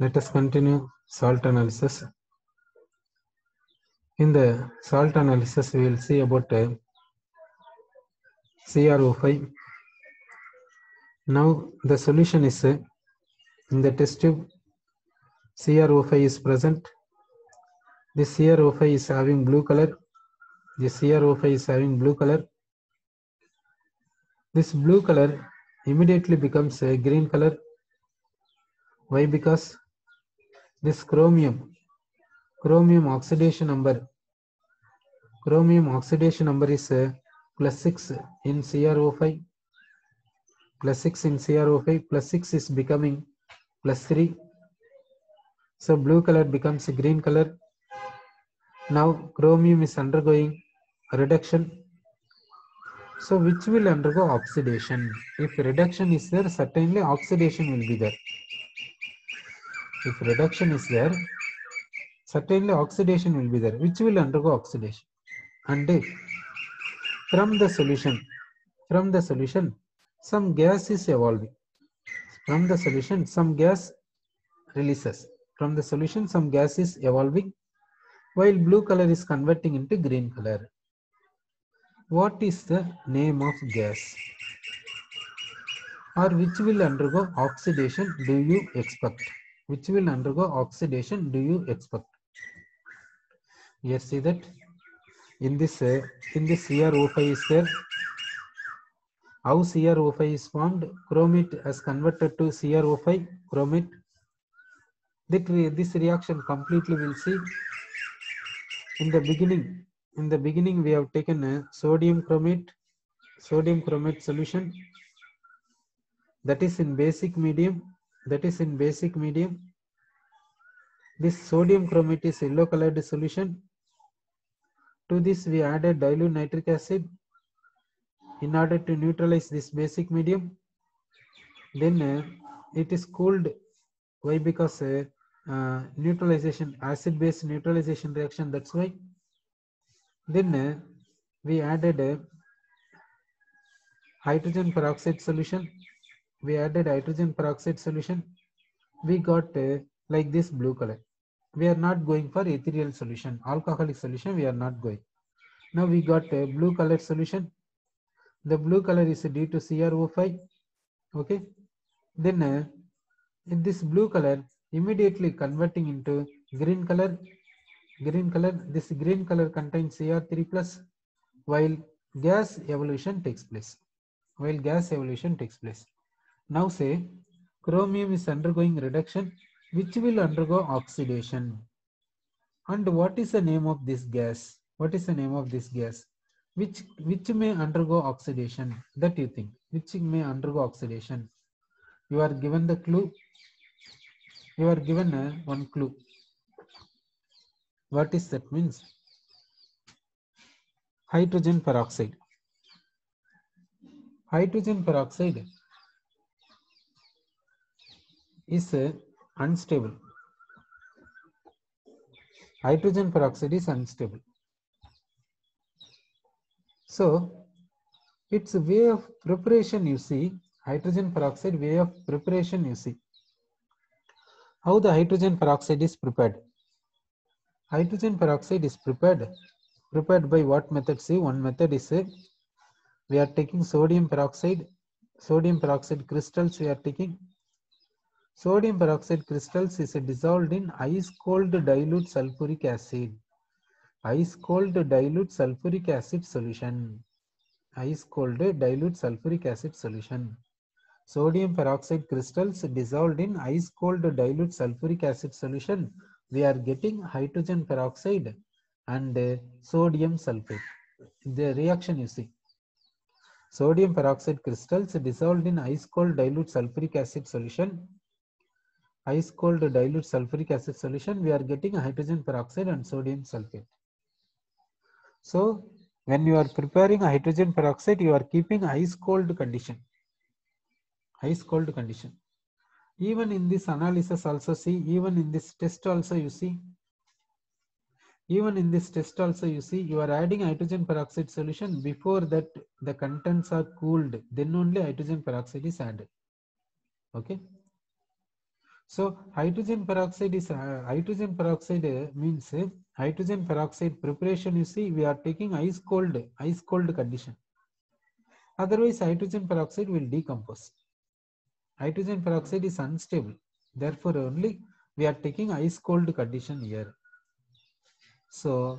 Let us continue salt analysis. In the salt analysis, we will see about CrO5. Now the solution is in the test tube. CrO5 is present. This CrO5 is having blue color. This CrO5 is having blue color. This blue color immediately becomes a green color. Why? Because this chromium oxidation number is plus 6 in CrO5. Plus 6 in CrO5. Plus 6 is becoming plus 3. So blue color becomes a green color. Now chromium is undergoing reduction. So which will undergo oxidation? If reduction is there, certainly oxidation will be there. If reduction is there, certainly oxidation will be there. Which will undergo oxidation? And from the solution, some gas is evolving. From the solution, some gas releases. From the solution, some gas is evolving, while blue color is converting into green color. What is the name of gas? Or which will undergo oxidation do you expect? Which will undergo oxidation do you expect? Here see that in this CrO5 is there. How CrO5 is formed? Chromate has converted to CrO5 chromate. This reaction completely will see. In the beginning we have taken a sodium chromate solution, that is in basic medium. This sodium chromate is yellow colored solution. To this we added dilute nitric acid in order to neutralize this basic medium. Then it is cooled. Why? Because neutralization, acid base neutralization reaction, that's why. Then we added hydrogen peroxide solution. We got like this blue color. We are not going for ethereal solution, alcoholic solution we are not going. Now we got a blue color solution. The blue color is due to CrO5. Okay. Then in this blue color immediately converting into green color. This green color contains Cr3 plus, while gas evolution takes place. Now say chromium is undergoing reduction, which will undergo oxidation. And what is the name of this gas? Which may undergo oxidation? That you think. Which may undergo oxidation? You are given the clue. You are given one clue. What is that means? Hydrogen peroxide. Hydrogen peroxide is unstable. Hydrogen peroxide is unstable. So its way of preparation, you see, hydrogen peroxide way of preparation, you see. How the hydrogen peroxide is prepared? Hydrogen peroxide is prepared by what method? See, one method is we are taking sodium peroxide crystals we are taking. Sodium peroxide crystals is dissolved in ice cold dilute sulfuric acid. Ice cold dilute sulfuric acid solution. Sodium peroxide crystals dissolved in ice cold dilute sulfuric acid solution. We are getting hydrogen peroxide and sodium sulfate. The reaction you see. Sodium peroxide crystals dissolved in ice cold dilute sulfuric acid solution. We are getting hydrogen peroxide and sodium sulfate. So when you are preparing hydrogen peroxide, you are keeping ice cold condition. Even in this analysis also see, even in this test also you see, Even in this test also, you see, you are adding hydrogen peroxide solution. Before that, the contents are cooled. Then only hydrogen peroxide is added. Okay. So hydrogen peroxide is means hydrogen peroxide preparation. You see, we are taking ice cold condition. Otherwise, hydrogen peroxide will decompose. Hydrogen peroxide is unstable. Therefore, only we are taking ice cold condition here. So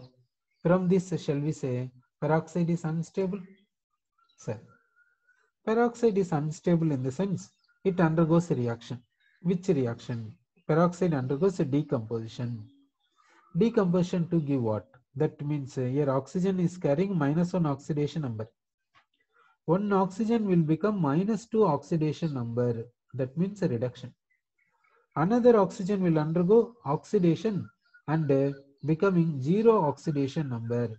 from this, shall we say peroxide is unstable? Sir, peroxide is unstable in the sense it undergoes a reaction. Which reaction? Peroxide undergoes a decomposition. Decomposition to give what? That means here oxygen is carrying -1 oxidation number. One oxygen will become -2 oxidation number. That means a reduction. Another oxygen will undergo oxidation and becoming 0 oxidation number.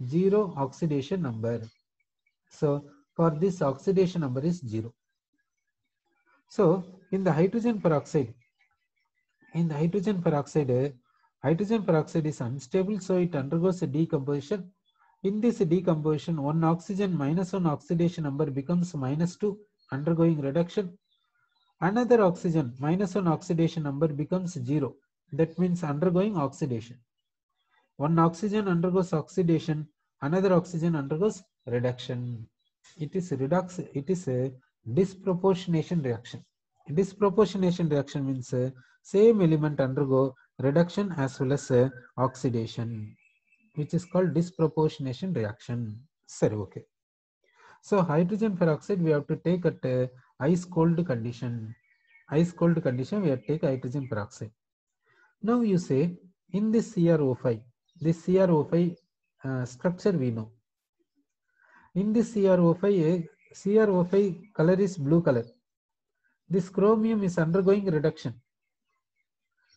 0 oxidation number. So for this oxidation number is 0. So in the hydrogen peroxide, hydrogen peroxide is unstable, so it undergoes a decomposition. In this decomposition, one oxygen -1 oxidation number becomes -2, undergoing reduction. Another oxygen -1 oxidation number becomes 0. That means undergoing oxidation. One oxygen undergoes oxidation, another oxygen undergoes reduction. It is a disproportionation reaction. Disproportionation reaction means same element undergo reduction as well as oxidation, which is called disproportionation reaction. Sorry, okay. So hydrogen peroxide we have to take at ice cold condition. Ice cold condition we have to take hydrogen peroxide. Now you say in this CrO5, this CrO5 structure we know. In this CrO5 color is blue color. This chromium is undergoing reduction.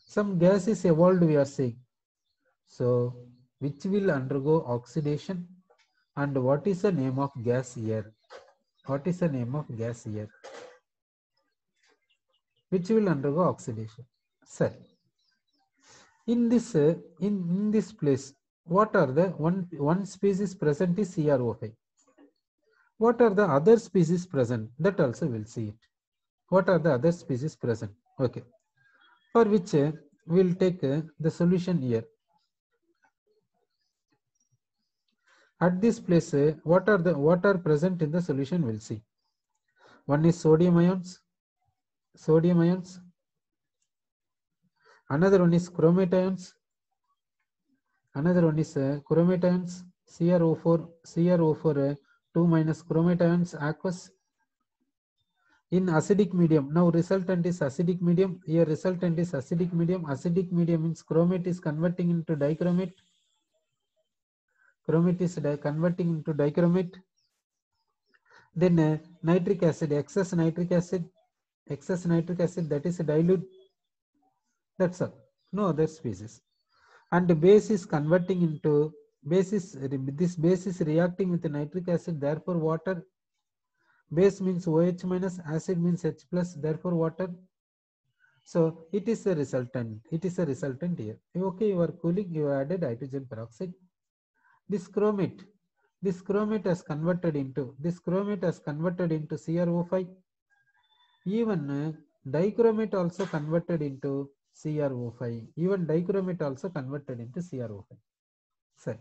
Some gas is evolved, we are saying. So which will undergo oxidation, and what is the name of gas here? What is the name of gas here? Which will undergo oxidation? Sir, in this place, what are the one species present is CrO5. What are the other species present? That also we'll see it. What are the other species present? Okay. For which we'll take the solution here. At this place, what are present in the solution? We'll see. One is sodium ions. Another one is chromate ions. Another one is chromate ions. CrO4 2 minus chromate ions aqueous. In acidic medium, now resultant is acidic medium. Here resultant is acidic medium. Acidic medium means chromate is converting into dichromate. Chromate is converting into dichromate. Then nitric acid, excess nitric acid, that is a dilute. That's all. No other species. And the base is converting into this base is reacting with the nitric acid, therefore water. Base means OH minus, acid means H plus, therefore water. So it is a resultant. It is a resultant here. Okay, you are cooling, you added hydrogen peroxide. This chromate has converted into CrO5. Even dichromate also converted into CrO5. Sir.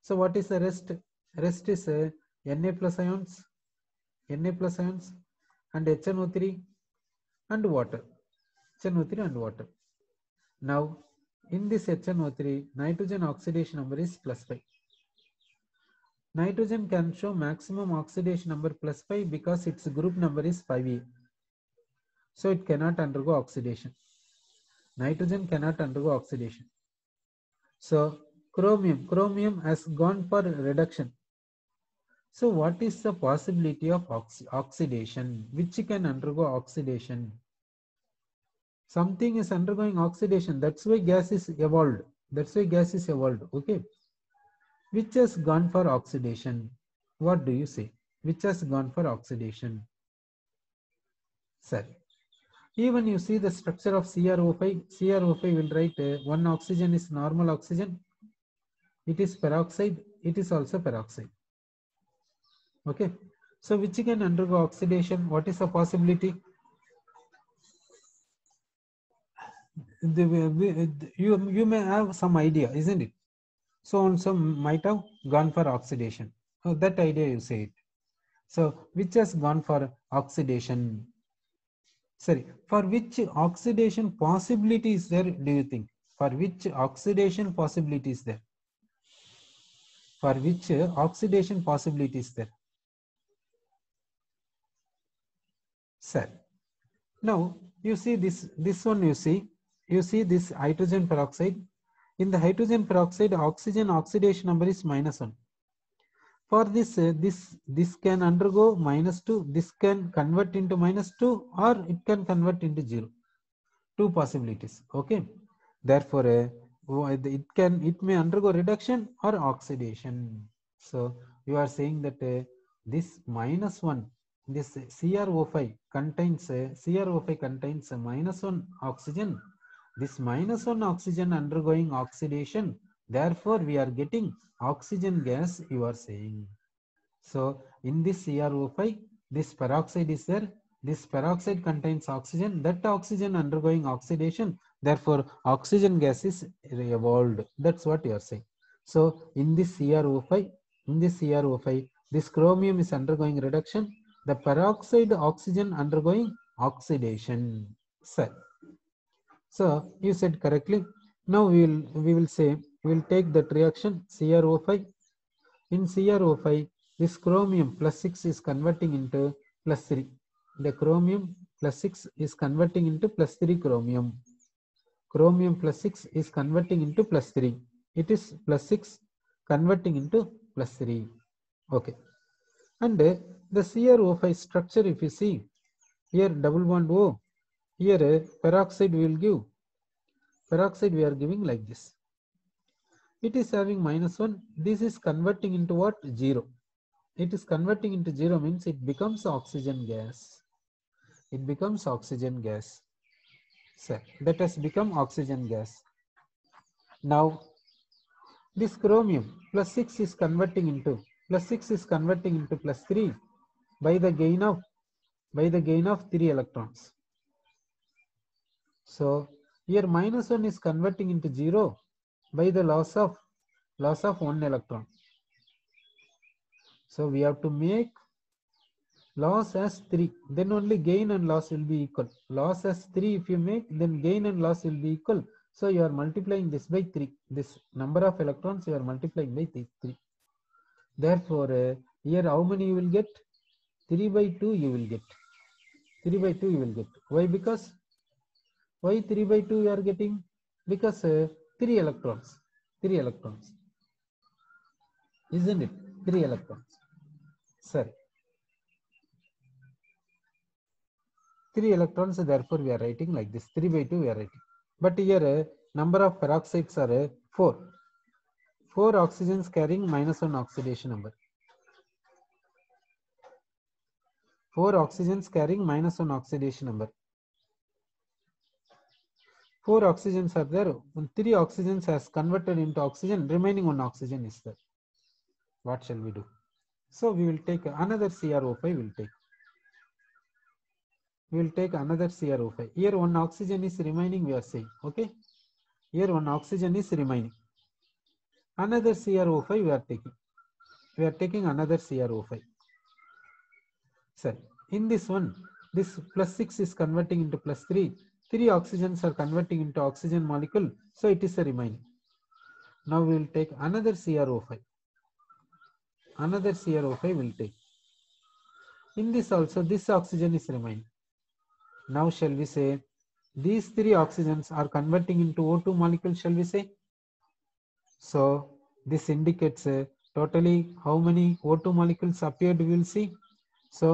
So what is the rest? Rest is Na plus ions, and HNO3 and water. Now in this HNO3, nitrogen oxidation number is +5. Nitrogen can show maximum oxidation number +5 because its group number is 5e. So it cannot undergo oxidation. Nitrogen cannot undergo oxidation. So chromium has gone for reduction. So what is the possibility of oxidation? Which can undergo oxidation? Something is undergoing oxidation. That's why gas is evolved. Okay. Which has gone for oxidation? What do you say? Which has gone for oxidation? Sir. Even you see the structure of CrO5 will write one oxygen is normal oxygen, it is peroxide, it is also peroxide. Okay, so which can undergo oxidation? What is the possibility? You may have some idea, isn't it? So and so might have gone for oxidation. So that idea you say it. So which has gone for oxidation? Sorry, for which oxidation possibility is there? Do you think? For which oxidation possibility is there? For which oxidation possibility is there? Sir. Now you see this one. You see this hydrogen peroxide. In the hydrogen peroxide, oxygen oxidation number is -1. For this, this can undergo -2. This can convert into -2, or it can convert into 0. Two possibilities. Okay. Therefore, it may undergo reduction or oxidation. So you are saying that this -1, this CrO5 contains -1 oxygen. This -1 oxygen undergoing oxidation. Therefore, we are getting oxygen gas. You are saying. So in this CrO5, this peroxide is there. This peroxide contains oxygen. That oxygen undergoing oxidation. Therefore, oxygen gas is evolved. That's what you are saying. So in this CrO5, this chromium is undergoing reduction. The peroxide oxygen undergoing oxidation. So you said correctly. Now we will take that reaction CrO5. In CrO5, this chromium +6 is converting into +3. The chromium +6 is converting into +3 chromium. Chromium +6 is converting into +3. It is +6 converting into +3. Okay. And the CrO5 structure, if you see, here double bond O, here peroxide we will give. Peroxide we are giving like this. It is having -1. This is converting into what? 0. It is converting into 0 means it becomes oxygen gas. It becomes oxygen gas. So that has become oxygen gas. Now this chromium +6 is converting into +3 by the gain of 3 electrons. So here -1 is converting into 0 by the loss of 1 electron. So we have to make loss as 3, then only gain and loss will be equal. Loss as 3 if you make, then gain and loss will be equal. So you are multiplying this by 3. This number of electrons you are multiplying by 3. Therefore, here how many you will get? 3 by 2 you will get. 3 by 2 you will get. Why? Because why 3 by 2 you are getting? Because 3 electrons. 3 electrons. Isn't it? 3 electrons. Sorry. 3 electrons, therefore we are writing like this. 3 by 2 we are writing. But here number of peroxides are 4. 4 oxygens carrying -1 oxidation number. 4 oxygens carrying -1 oxidation number. 4 oxygens are there. 3 oxygens has converted into oxygen. Remaining 1 oxygen is there. What shall we do? So we will take another CrO5. We will take another CrO5. Here 1 oxygen is remaining. We are saying, okay. Here 1 oxygen is remaining. Another CrO5 we are taking. We are taking another CrO5. So in this one, this +6 is converting into +3. 3 oxygens are converting into oxygen molecule. So it is a remaining. Now we will take another CrO5. Another CrO5 will take. In this also, this oxygen is remaining. Now shall we say these 3 oxygens are converting into O2 molecule, shall we say? So this indicates totally how many O2 molecules appeared, we will see. So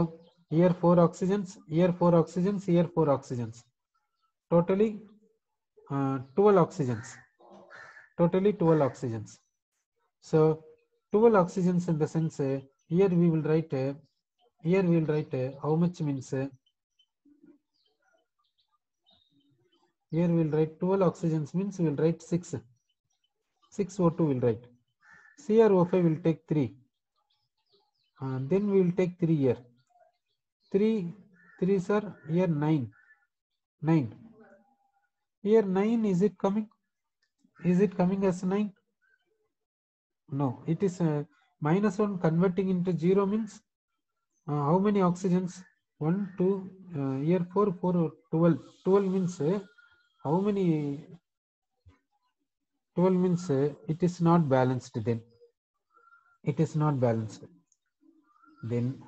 here 4 oxygens, here 4 oxygens, here 4 oxygens. Totally 12 oxygens. Totally 12 oxygens. So 12 oxygens in the sense here we will write how much means here we will write 12 oxygens means we will write 6 O2 will write. CrO5 will take 3. Then we will take 3 here. 3 3s are here 9. 9. Here 9, is it coming? Is it coming as 9? No, it is -1 converting into 0 means how many oxygens? 1, 2, here 4, 4, 12. 12 means how many? 12 means it is not balanced then. It is not balanced. Then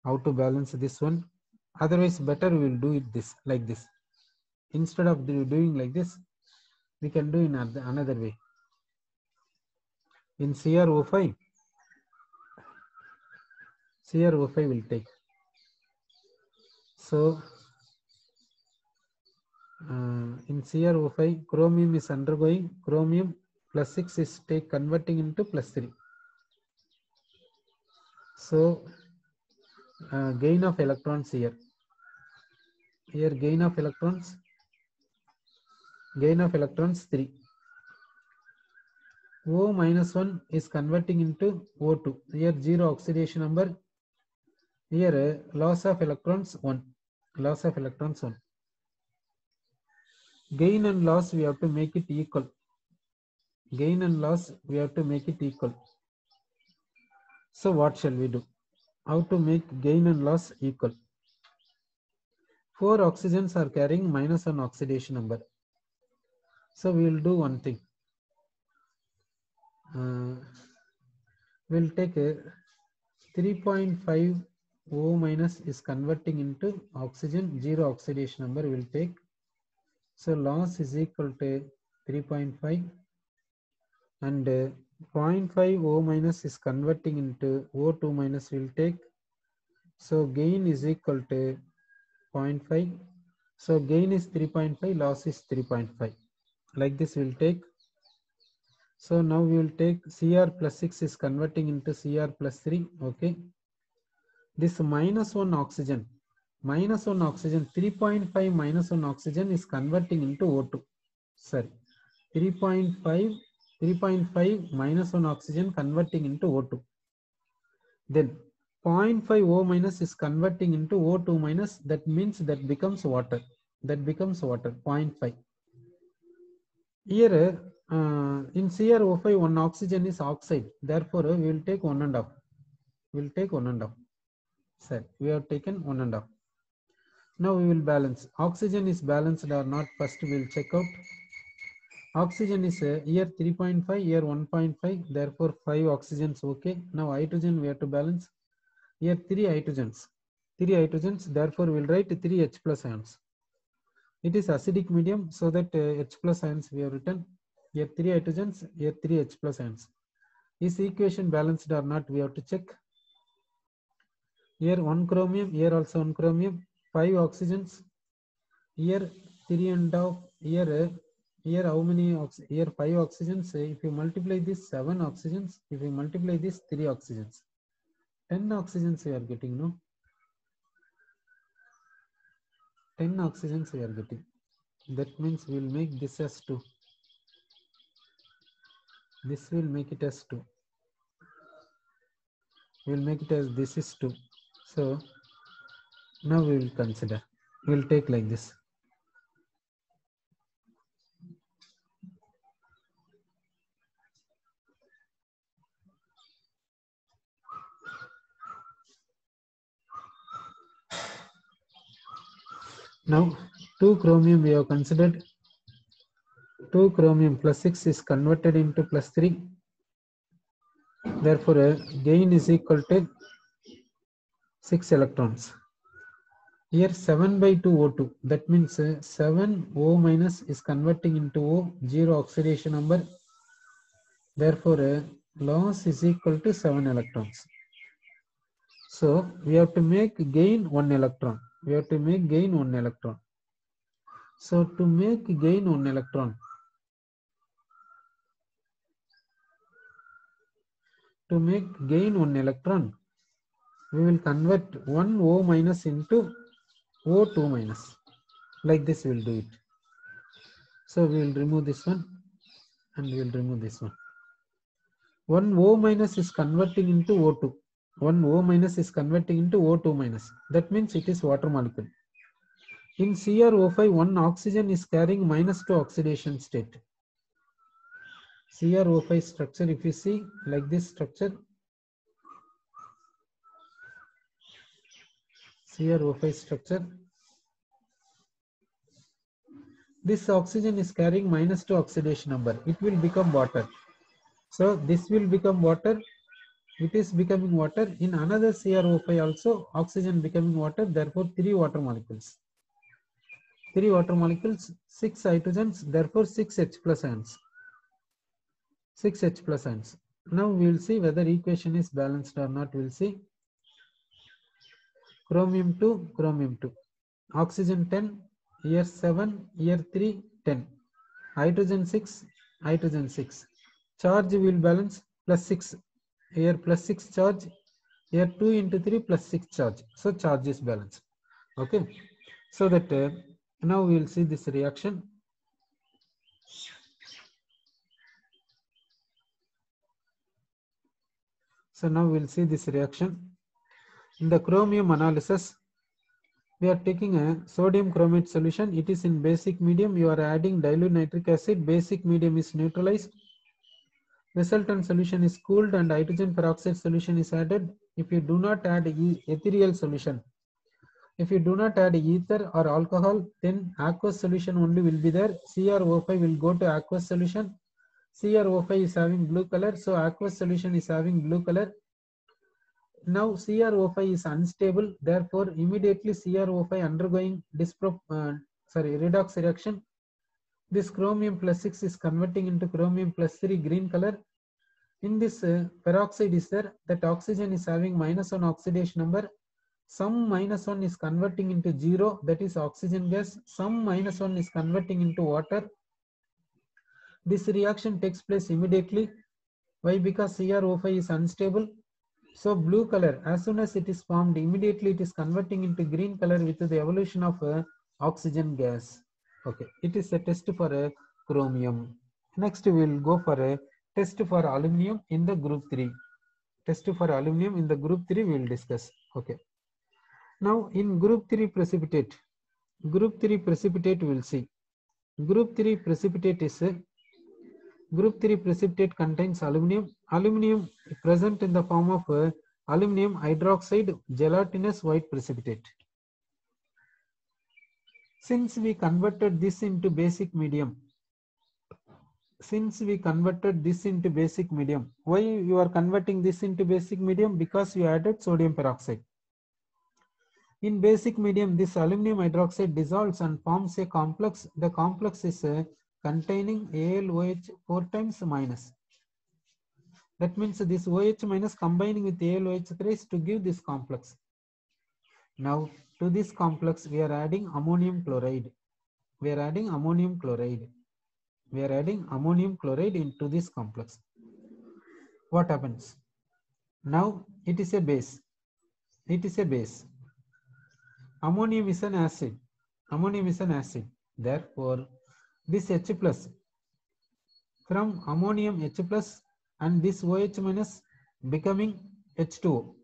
how to balance this one? Otherwise, better we will do it this like this. Instead of doing like this, we can do in another way. In CrO5 will take. So in CrO5, chromium is undergoing, chromium plus 6 is converting into plus 3. So gain of electrons here. Here gain of electrons 3. O minus 1 is converting into O2. Here 0 oxidation number. Here loss of electrons 1. Loss of electrons 1. Gain and loss we have to make it equal. Gain and loss we have to make it equal. So what shall we do? How to make gain and loss equal? 4 oxygens are carrying -1 oxidation number. So we will do one thing. We'll take a 3.5 O minus is converting into oxygen, 0 oxidation number will take. So loss is equal to 3.5 and 0.5 O minus is converting into O2 minus will take. So gain is equal to 0.5. So gain is 3.5, loss is 3.5. Like this we'll take. So now we will take Cr plus 6 is converting into Cr plus 3. Okay. This -1 oxygen, 3.5 -1 oxygen is converting into O2. Sorry, 3.5 -1 oxygen converting into O2. Then 0.5 O minus is converting into O2 minus. That means that becomes water. 0.5. Here in CrO5 one oxygen is oxide. Therefore we will take 1.5. We'll take 1.5. Sir, we have taken 1.5. Now we will balance. Oxygen is balanced or not? First we will check out. Oxygen is here 3.5, here 1.5. Therefore 5 oxygens. Okay. Now hydrogen we have to balance. Here 3 hydrogens. Therefore we will write 3 H plus ions. It is acidic medium, so that H plus ions we have written. Here 3 hydrogens. Here 3 H plus ions. Is equation balanced or not? We have to check. Here 1 chromium, here also 1 chromium, 5 oxygens, here 3.5, here how many, here 5 oxygens. If you multiply this 7 oxygens, if you multiply this 3 oxygens, 10 oxygens we are getting, no? 10 oxygens we are getting. That means we will make this as 2. This will make it as 2. We will make it as this is 2. So now we will consider. We will take like this. Now 2 chromium we have considered. 2 chromium plus 6 is converted into plus 3. Therefore gain is equal to 6 electrons. Here 7 by 2 O2. That means 7 O minus is converting into O, 0 oxidation number. Therefore loss is equal to 7 electrons. So we have to make gain 1 electron. So to make gain 1 electron, we will convert 1 O minus into O2 minus. Like this we will do it. So we will remove this one and we will remove this one. One O minus is converting into O2. One O minus is converting into O2 minus. That means it is water molecule. In CrO5, one oxygen is carrying -2 oxidation state. CrO5 structure, if you see like this structure, CrO5 structure, this oxygen is carrying -2 oxidation number. It will become water. So this will become water. It is becoming water. In another CrO5 also, oxygen becoming water. Therefore, 3 water molecules. 3 water molecules, 6 hydrogens. Therefore, 6 H plus ions. 6 H plus ions. Now we will see whether equation is balanced or not. We will see. Chromium 2, chromium 2. Oxygen 10, here 7, here 3, 10. Hydrogen 6, hydrogen 6. Charge will balance plus 6. Here plus 6 charge. Here 2 into 3 plus 6 charge. So charge is balanced. Okay. So that now we will see this reaction. So now we will see this reaction. In the chromium analysis, we are taking a sodium chromate solution. It is in basic medium. You are adding dilute nitric acid. Basic medium is neutralized. Resultant solution is cooled and hydrogen peroxide solution is added. If you do not add ethereal solution, if you do not add ether or alcohol, then aqueous solution only will be there. CrO5 will go to aqueous solution. CrO5 is having blue color, so aqueous solution is having blue color. Now CrO5 is unstable, therefore immediately CrO5 undergoing redox reaction. This chromium plus 6 is converting into chromium plus 3 green color. In this peroxide is there, that oxygen is having -1 oxidation number. Some -1 is converting into 0, that is oxygen gas. Some -1 is converting into water. This reaction takes place immediately. Why? Because CrO5 is unstable. So blue color, as soon as it is formed, immediately it is converting into green color with the evolution of oxygen gas. Okay, it is a test for chromium. Next we will go for a test for aluminum in the group 3. Test for aluminum in the group 3 we will discuss. Okay. Now in group 3 precipitate we will see. Group 3 precipitate is Group 3 precipitate contains aluminum. Aluminum present in the form of aluminum hydroxide gelatinous white precipitate. Since we converted this into basic medium, why you are converting this into basic medium? Because you added sodium peroxide. In basic medium, this aluminum hydroxide dissolves and forms a complex. The complex is containing AlOH 4 times minus. That means this OH minus combining with AlOH thrice to give this complex. Now to this complex we are adding ammonium chloride. We are adding ammonium chloride into this complex. What happens? Now it is a base. Ammonium is an acid. Therefore, this H plus from ammonium H plus and this OH minus becoming H2O.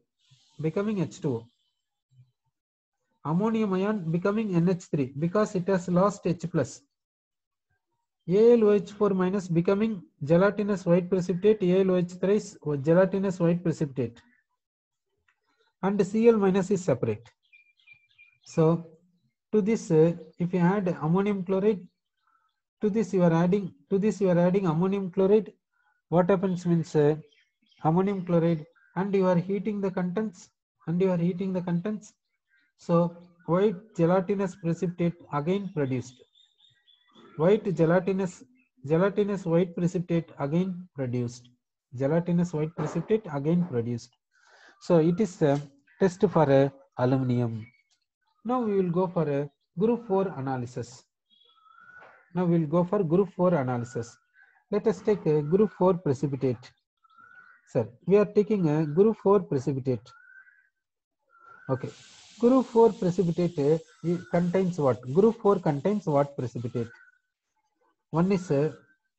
Ammonium ion becoming NH3 because it has lost H plus. AlOH4 minus becoming gelatinous white precipitate, AlOH thrice gelatinous white precipitate. And Cl minus is separate. So to this, if you add ammonium chloride, to this you are adding ammonium chloride. What happens means ammonium chloride, and you are heating the contents, So white gelatinous precipitate again produced. Gelatinous white precipitate again produced. So it is a test for aluminum. Now we will go for a group 4 analysis. Let us take a group 4 precipitate. Sir, we are taking a group 4 precipitate. Okay. Group 4 precipitate contains what? Group 4 contains what precipitate? One is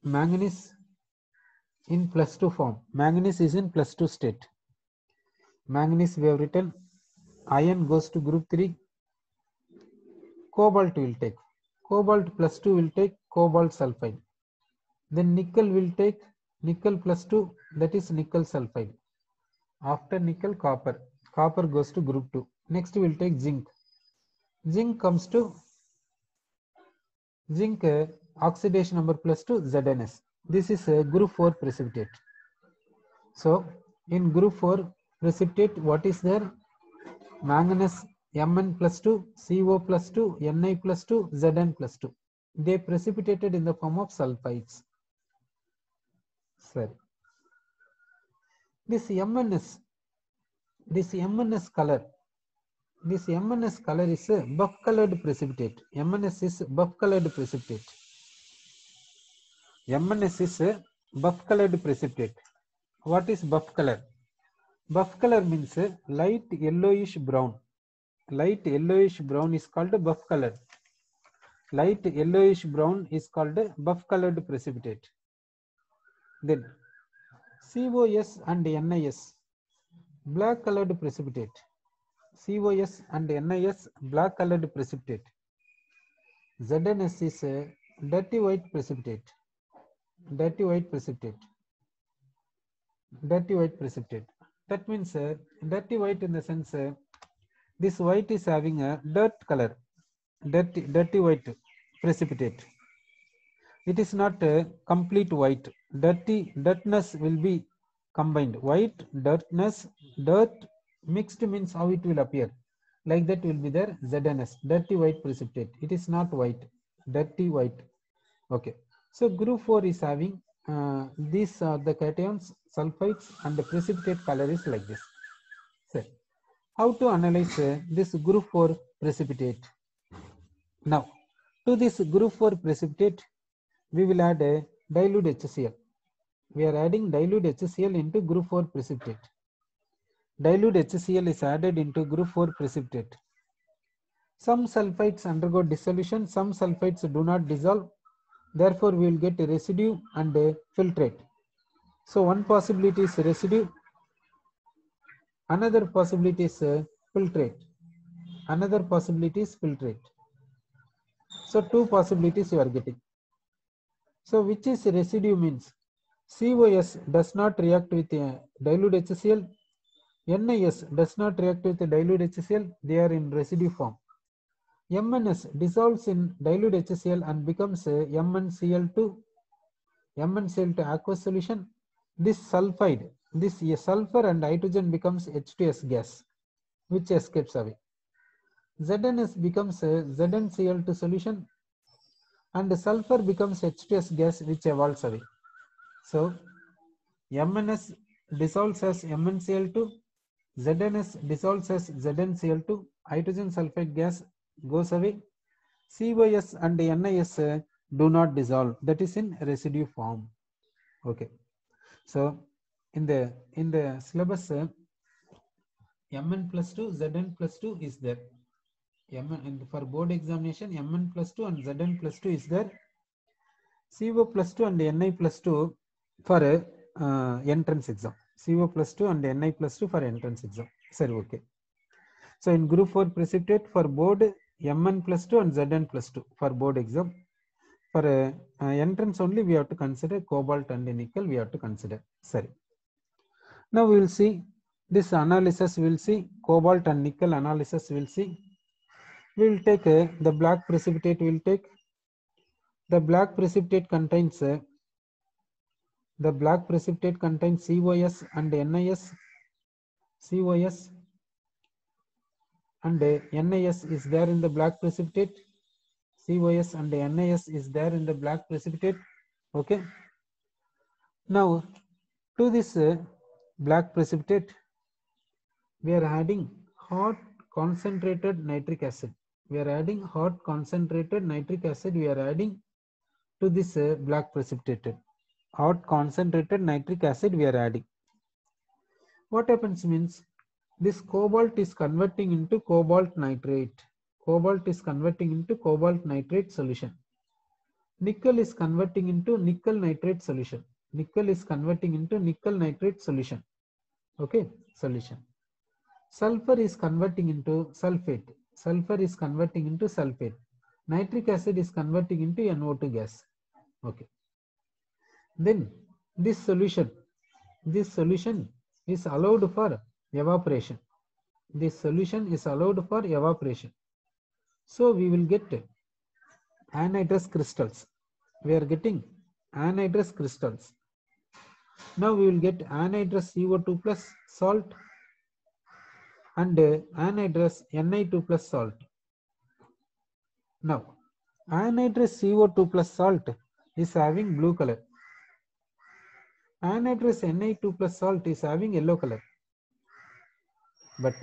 manganese, in +2 form. Manganese is in +2 state. Manganese we have written, iron goes to group 3, cobalt will take. Cobalt +2 will take cobalt sulfide. Then nickel will take nickel +2, that is nickel sulfide. After nickel, copper. Copper goes to group 2. Next we will take zinc. Zinc comes to zinc oxidation number +2 ZnS. This is a group 4 precipitate. So in group 4 precipitate, what is there? Manganese Mn +2, CO +2, Ni +2, Zn +2. They precipitated in the form of sulfides. Sorry. This MnS color, this MnS color is a buff colored precipitate. MnS is buff colored precipitate. MnS is a buff colored precipitate. What is buff color? Buff color means light yellowish brown. Light yellowish brown is called buff color. Light yellowish brown is called buff colored precipitate. Then COS and NIS, black colored precipitate. COS and NIS, black colored precipitate. ZnS is a dirty white precipitate. Dirty white precipitate. Dirty white precipitate. That means dirty white in the sense this white is having a dirt color. Dirty white precipitate. It is not a complete white. Dirtness will be combined. White, dirtness, dirt mixed means how it will appear. Like that will be there ZnS, dirty white precipitate. It is not white, dirty white. Okay. So group 4 is having these are the cations, sulfides, and the precipitate color is like this. So how to analyze this group 4 precipitate? Now to this group 4 precipitate, we will add a dilute HCl. We are adding dilute HCl into group 4 precipitate. Dilute HCl is added into group 4 precipitate. Some sulfides undergo dissolution, some sulfides do not dissolve. Therefore, we will get a residue and a filtrate. So one possibility is residue, another possibility is filtrate, another possibility is filtrate. So two possibilities you are getting. So which is residue means COS does not react with dilute HCl, NIS does not react with dilute HCl, they are in residue form. MnS dissolves in dilute HCl and becomes MnCl2 aqueous solution. This sulfide, this sulfur and hydrogen becomes H2S gas, which escapes away. ZnS becomes ZnCl2 solution, and the sulfur becomes H2S gas, which evolves away. So MnS dissolves as MnCl2, ZnS dissolves as ZnCl2, hydrogen sulfide gas goes away. COS and NIS do not dissolve, that is in residue form. Okay. So in the syllabus, Mn +2, Zn +2 is there. And for board examination, Mn +2 and Zn +2 is there. CO +2 and Ni +2 for entrance exam. CO +2 and Ni +2 for entrance exam. Sorry, okay. So in group 4 precipitate for board, Mn +2 and Zn +2 for board exam. For entrance only, we have to consider cobalt and nickel. We have to consider. Sorry. Now we will see this analysis. We will see cobalt and nickel analysis. We will see. We will take the black precipitate. We will take the black precipitate contains COS and NIS. COS and NIS is there in the black precipitate. COS and NIS is there in the black precipitate. Okay. Now to this black precipitate, we are adding hot concentrated nitric acid. We are adding hot concentrated nitric acid. We are adding to this black precipitate. Hot concentrated nitric acid we are adding. What happens means this cobalt is converting into cobalt nitrate. Cobalt is converting into cobalt nitrate solution. Nickel is converting into nickel nitrate solution. Nickel is converting into nickel nitrate solution. Okay, solution. Sulfur is converting into sulfate. Sulfur is converting into sulfate. Nitric acid is converting into NO2 gas. Okay. Then this solution is allowed for evaporation. This solution is allowed for evaporation. So we will get anhydrous crystals. We are getting anhydrous crystals. Now we will get anhydrous CO2 plus salt and anhydrous Ni2 plus salt. Now anhydrous CO2 plus salt is having blue color. Anhydrous Ni2 plus salt is having yellow color. But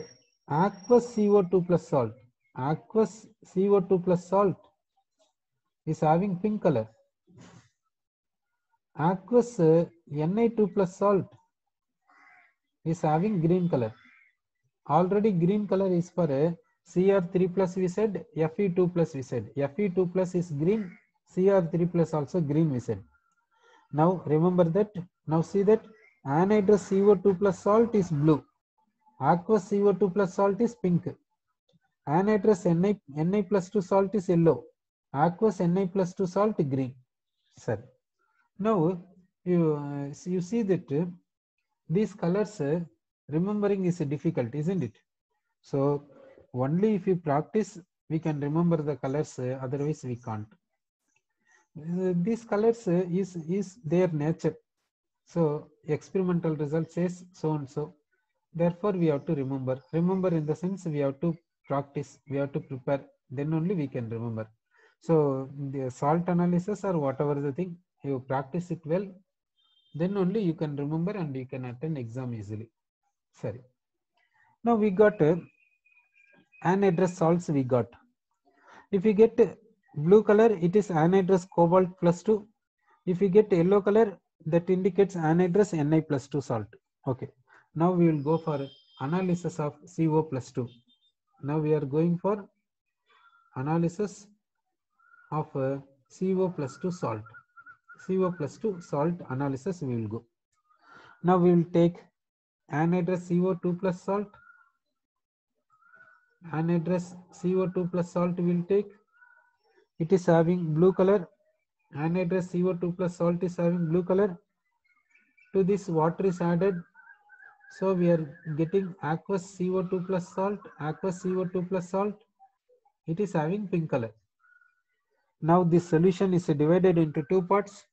aqueous CO2 plus salt, aqueous CO2 plus salt is having pink color. Aqueous Ni2 plus salt is having green color. Already green color is for Cr3 plus we said, Fe2 plus we said. Fe2 plus is green, Cr3 plus also green we said. Now remember that, now see that anhydrous CO2 plus salt is blue. Aqueous CO2 plus salt is pink. Anhydrous Ni plus 2 salt is yellow. Aqueous Ni plus 2 salt green. Sir. Now you see that these colors remembering is difficult, isn't it? So only if you practice we can remember the colors, otherwise we can't. These colors is their nature. So experimental result says so and so. Therefore we have to remember. Remember in the sense we have to practice, we have to prepare, then only we can remember. So the salt analysis or whatever the thing, you practice it well, then only you can remember and you can attend exam easily. Sorry. Now we got anhydrous salts we got. If you get blue color, it is anhydrous cobalt plus 2. If you get yellow color, that indicates anhydrous Ni plus 2 salt. Okay. Now we will go for analysis of CO plus 2. Now we are going for analysis of CO plus 2 salt. CO plus 2 salt analysis we will go. Now we will take anhydrous CO2 plus salt. Anhydrous CO2 plus salt we will take. It is having blue color. Anhydrous CO2 plus salt is having blue color. To this water is added. So we are getting aqueous CO2 plus salt. Aqueous CO2 plus salt. It is having pink color. Now this solution is divided into two parts.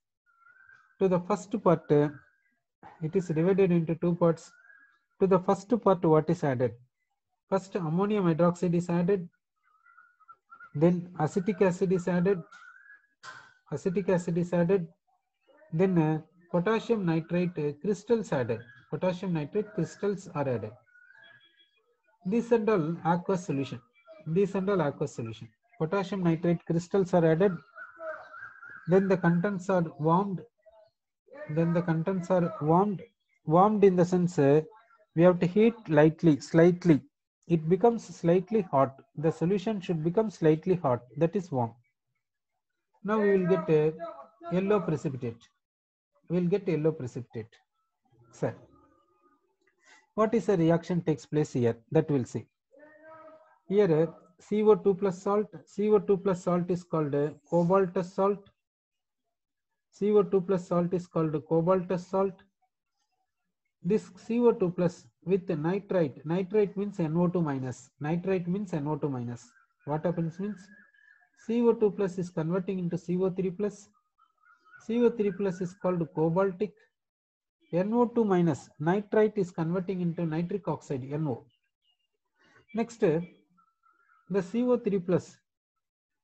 To the first part, it is divided into two parts. To the first part, what is added? First, ammonium hydroxide is added. Then acetic acid is added. Acetic acid is added. Then potassium nitrate crystals added. Potassium nitrate crystals are added. These and all aqueous solution. These and all aqueous solution. Potassium nitrate crystals are added. Then the contents are warmed. Then the contents are warmed. Warmed in the sense we have to heat lightly, slightly. It becomes slightly hot. The solution should become slightly hot. That is warm. Now we will get a yellow precipitate. We will get yellow precipitate. Sir, what is the reaction takes place here? That we'll see. Here CO2 plus salt. CO2 plus salt is called cobaltous salt. CO2 plus salt is called cobaltous salt. This CO2 plus with nitrite. Nitrite means NO2 minus. Nitrite means NO2 minus. What happens means CO2 plus is converting into CO3 plus. CO3 plus is called cobaltic. NO2 minus. Nitrite is converting into nitric oxide, NO. Next, the CO3 plus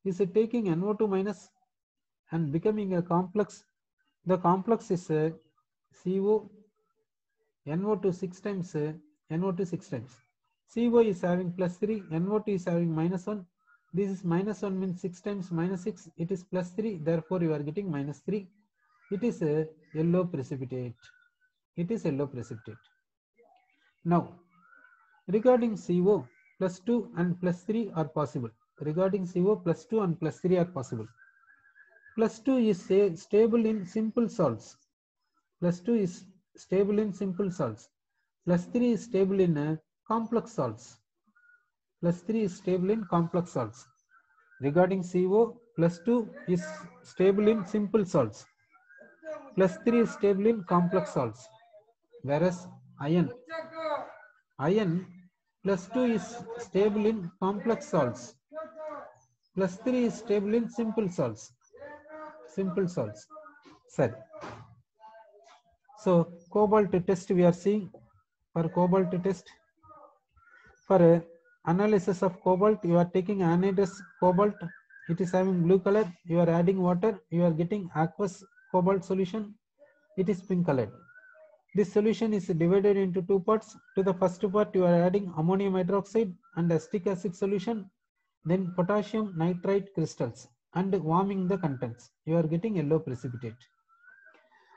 is taking NO2 minus and becoming a complex. The complex is CO, NO2 6 times, NO2 6 times. CO is having plus 3, NO2 is having minus 1. This is minus 1 means 6 times minus 6. It is plus 3. Therefore, you are getting minus 3. It is a yellow precipitate. It is yellow precipitate. Now, regarding CO, plus 2 and plus 3 are possible. Regarding CO, plus 2 and plus 3 are possible. Plus 2 is stable in simple salts. plus 2 is stable in simple salts, plus 3 is stable in complex salts, plus 3 is stable in complex salts. Regarding CO, plus 2 is stable in simple salts, plus 3 is stable in complex salts. Whereas iron plus 2 is stable in complex salts, plus 3 is stable in simple salts. Sir, so cobalt test we are seeing. For cobalt test, for analysis of cobalt, you are taking anhydrous cobalt. It is having blue color. You are adding water. You are getting aqueous cobalt solution. It is pink colored. This solution is divided into two parts. To the first part, you are adding ammonium hydroxide and acetic acid solution, then potassium nitrite crystals, and warming the contents. You are getting yellow precipitate.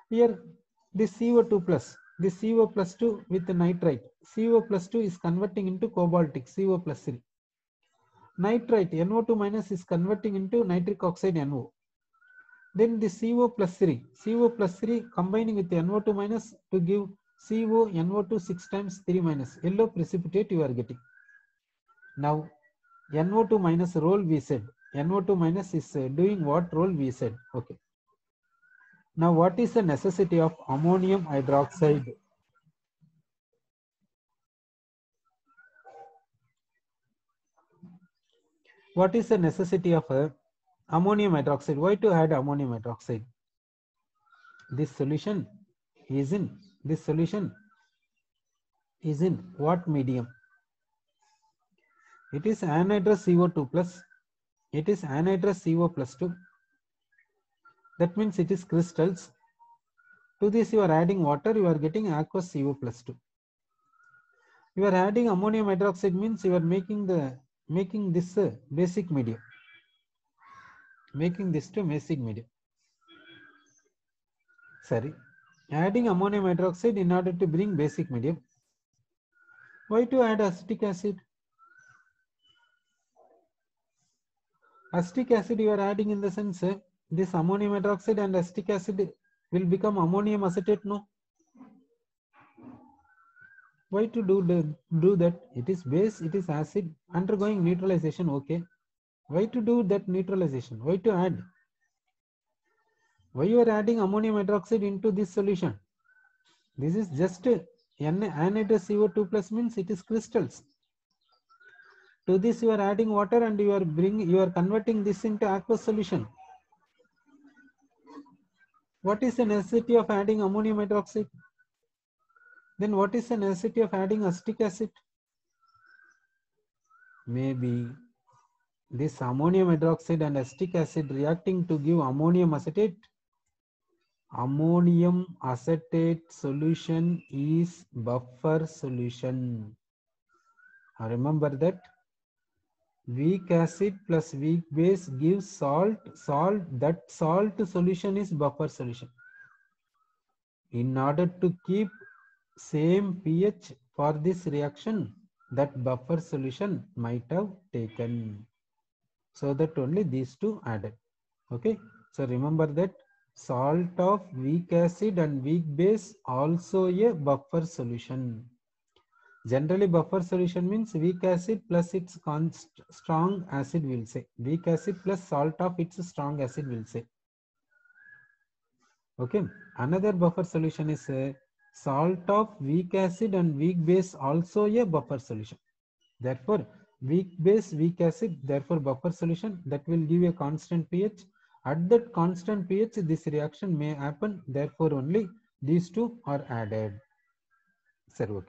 Here, this CO2 plus, this CO plus 2 with the nitrite. CO plus 2 is converting into cobaltic, CO plus 3. Nitrite, NO2 minus, is converting into nitric oxide, NO. Then the CO plus 3 combining with the NO2 minus to give CO NO2 6 times 3 minus, yellow precipitate you are getting. Now NO2 minus role we said, NO2 minus is doing what role we said. Okay. Now what is the necessity of ammonium hydroxide? What is the necessity of ammonium hydroxide? Why to add ammonium hydroxide? This solution is in what medium? It is anhydrous CO2 plus. It is anhydrous CO plus 2. That means it is crystals. To this you are adding water, you are getting aqueous CO plus 2. You are adding ammonium hydroxide means you are making this basic medium. Making this to basic medium. Sorry. Adding ammonium hydroxide in order to bring basic medium. Why to add acetic acid? Acetic acid you are adding in the sense this ammonium hydroxide and acetic acid will become ammonium acetate, no? Why to do that? It is base, it is acid undergoing neutralization, okay. Why to do that neutralization? Why to add? Why you are adding ammonium hydroxide into this solution? This is just anhydrous CO2 plus means it is crystals. To this you are adding water and you are converting this into aqueous solution. What is the necessity of adding ammonium hydroxide? Then what is the necessity of adding acetic acid? Maybe this ammonium hydroxide and acetic acid reacting to give ammonium acetate. Ammonium acetate solution is buffer solution. Remember that weak acid plus weak base gives salt. That salt solution is buffer solution. In order to keep same pH for this reaction, that buffer solution might have taken. So that only these two added. Okay. So remember that salt of weak acid and weak base also a buffer solution. Generally buffer solution means weak acid plus its strong acid will say. Weak acid plus salt of its strong acid will say. Okay. Another buffer solution is salt of weak acid and weak base also a buffer solution. Therefore weak base, weak acid, therefore buffer solution that will give a constant pH. At that constant pH this reaction may happen, therefore only these two are added. Sir, okay.